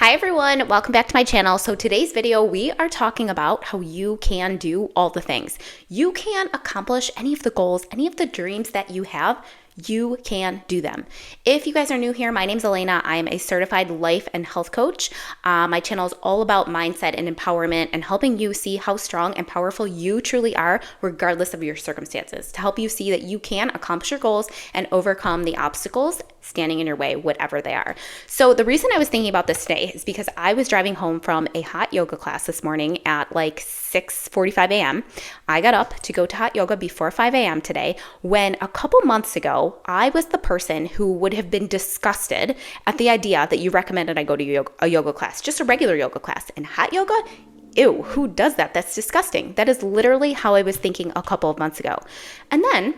Hi everyone, welcome back to my channel. So today's video, we are talking about how you can do all the things. You can accomplish any of the goals, any of the dreams that you have. You can do them. If you guys are new here, my name's Elena. I am a certified life and health coach. My channel is all about mindset and empowerment and helping you see how strong and powerful you truly are regardless of your circumstances, to help you see that you can accomplish your goals and overcome the obstacles standing in your way, whatever they are. So the reason I was thinking about this today is because I was driving home from a hot yoga class this morning at like 6:45 a.m. I got up to go to hot yoga before 5 a.m. today when a couple months ago, I was the person who would have been disgusted at the idea that you recommended I go to a yoga class, just a regular yoga class. And hot yoga? Ew, who does that? That's disgusting. That is literally how I was thinking a couple of months ago. And then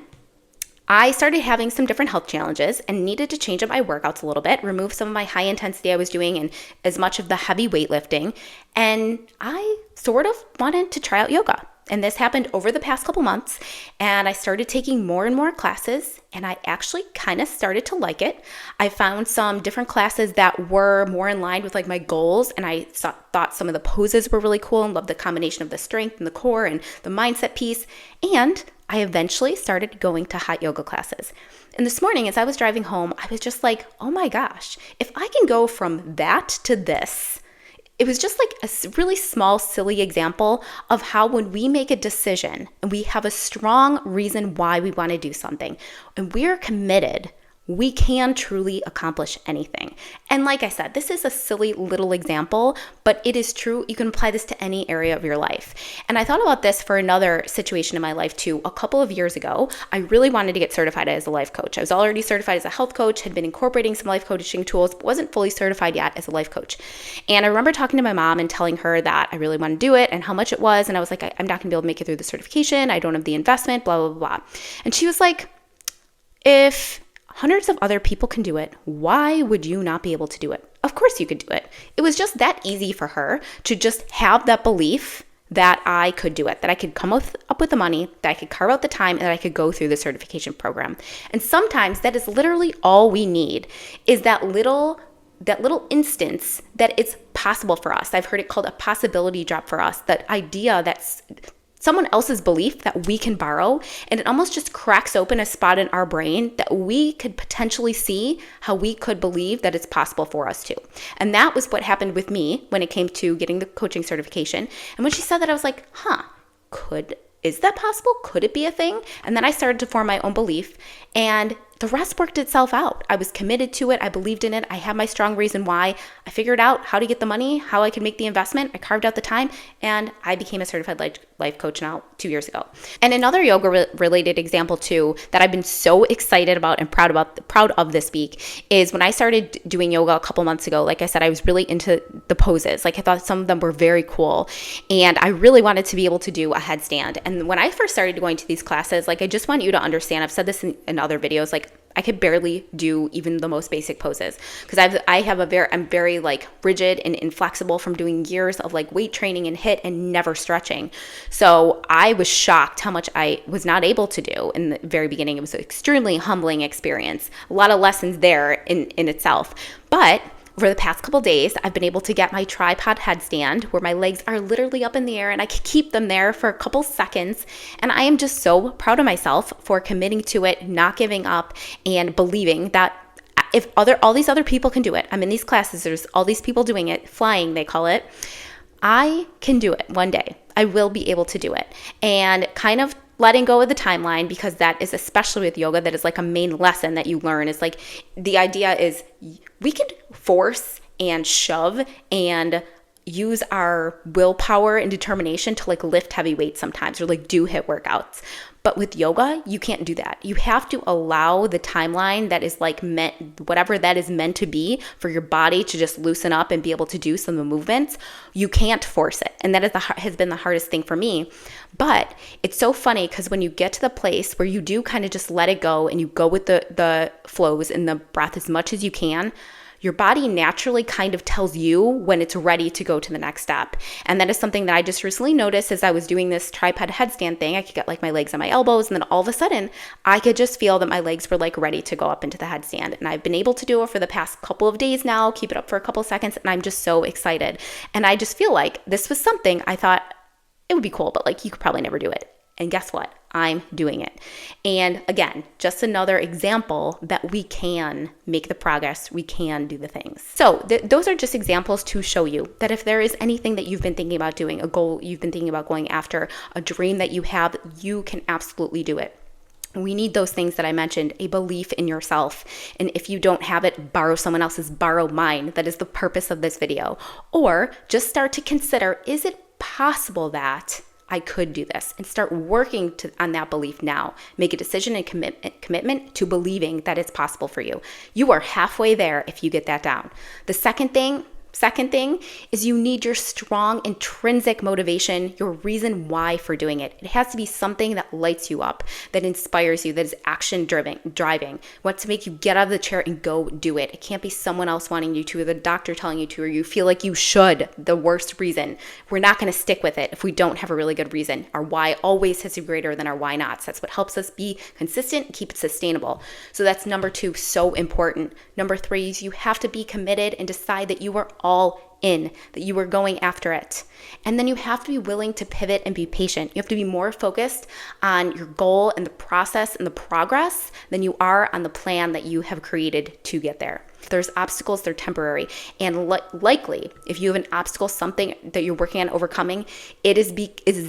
I started having some different health challenges and needed to change up my workouts a little bit, remove some of my high intensity I was doing and as much of the heavy weightlifting. And I sort of wanted to try out yoga. And this happened over the past couple months. And I started taking more and more classes and I actually kind of started to like it. I found some different classes that were more in line with like my goals. And I thought some of the poses were really cool and loved the combination of the strength and the core and the mindset piece. And I eventually started going to hot yoga classes. And this morning, as I was driving home, I was just like, oh my gosh, if I can go from that to this. It was just like a really small, silly example of how when we make a decision and we have a strong reason why we want to do something and we're committed, we can truly accomplish anything. And like I said, this is a silly little example, but it is true. You can apply this to any area of your life. And I thought about this for another situation in my life too. A couple of years ago, I really wanted to get certified as a life coach. I was already certified as a health coach, had been incorporating some life coaching tools, but wasn't fully certified yet as a life coach. And I remember talking to my mom and telling her that I really want to do it and how much it was. And I was like, I'm not going to be able to make it through the certification. I don't have the investment, blah, blah, blah. And she was like, if hundreds of other people can do it, why would you not be able to do it? Of course you could do it. It was just that easy for her to just have that belief that I could do it, that I could come up with the money, that I could carve out the time, and that I could go through the certification program. And sometimes that is literally all we need, is that little instance that it's possible for us. I've heard it called a possibility drop for us, that idea that's someone else's belief that we can borrow, and it almost just cracks open a spot in our brain that we could potentially see how we could believe that it's possible for us too. And that was what happened with me when it came to getting the coaching certification. And when she said that, I was like, is that possible? Could it be a thing? And then I started to form my own belief, and the rest worked itself out. I was committed to it. I believed in it. I had my strong reason why. I figured out how to get the money, how I could make the investment. I carved out the time, and I became a certified life coach now 2 years ago. And another yoga related example too that I've been so excited about and proud of this week is when I started doing yoga a couple months ago. Like I said, I was really into the poses. Like I thought some of them were very cool, and I really wanted to be able to do a headstand. And when I first started going to these classes, like I just want you to understand, I've said this in other videos, like I could barely do even the most basic poses because I'm very like rigid and inflexible from doing years of like weight training and HIIT and never stretching. So I was shocked how much I was not able to do in the very beginning. It was an extremely humbling experience. A lot of lessons there in itself. But over the past couple days, I've been able to get my tripod headstand where my legs are literally up in the air and I can keep them there for a couple seconds. And I am just so proud of myself for committing to it, not giving up, and believing that if all these other people can do it, I'm in these classes, there's all these people doing it, flying they call it, I can do it one day. I will be able to do it. And kind of letting go of the timeline, because that is, especially with yoga, that is like a main lesson that you learn, is like the idea is we could force and shove and use our willpower and determination to like lift heavy weights sometimes or like do HIIT workouts. But with yoga, you can't do that. You have to allow the timeline that is like whatever that is meant to be for your body to just loosen up and be able to do some of the movements. You can't force it. And that has been the hardest thing for me. But it's so funny because when you get to the place where you do kind of just let it go and you go with the flows and the breath as much as you can, Your body naturally kind of tells you when it's ready to go to the next step. And that is something that I just recently noticed as I was doing this tripod headstand thing. I could get like my legs on my elbows, and then all of a sudden I could just feel that my legs were like ready to go up into the headstand. And I've been able to do it for the past couple of days now, keep it up for a couple seconds, and I'm just so excited. And I just feel like this was something I thought it would be cool, but like you could probably never do it. And guess what? I'm doing it. And again, just another example that we can make the progress, we can do the things. So those are just examples to show you that if there is anything that you've been thinking about doing, a goal you've been thinking about going after, a dream that you have, you can absolutely do it. We need those things that I mentioned, a belief in yourself. And if you don't have it, borrow someone else's, borrow mine. That is the purpose of this video. Or just start to consider, is it possible that I could do this, and start working on that belief now. Make a decision and commitment to believing that it's possible for you. You are halfway there if you get that down. The second thing is you need your strong intrinsic motivation, your reason why for doing it. It has to be something that lights you up, that inspires you, that is action driving, wants to make you get out of the chair and go do it. It can't be someone else wanting you to, or the doctor telling you to, or you feel like you should, the worst reason. We're not going to stick with it if we don't have a really good reason. Our why always has to be greater than our why nots. That's what helps us be consistent and keep it sustainable. So that's number 2, so important. Number 3 is you have to be committed and decide that you are all in, that you are going after it. And then you have to be willing to pivot and be patient. You have to be more focused on your goal and the process and the progress than you are on the plan that you have created to get there. If there's obstacles, they're temporary. And likely, if you have an obstacle, something that you're working on overcoming, it is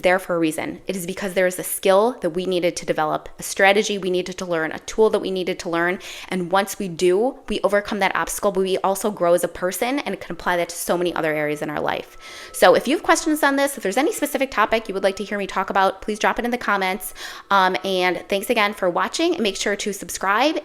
there for a reason. It is because there is a skill that we needed to develop, a strategy we needed to learn, a tool that we needed to learn. And once we do, we overcome that obstacle, but we also grow as a person and can apply that to so many other areas in our life. So if you have questions on this, if there's any specific topic you would like to hear me talk about, please drop it in the comments. And thanks again for watching, and make sure to subscribe.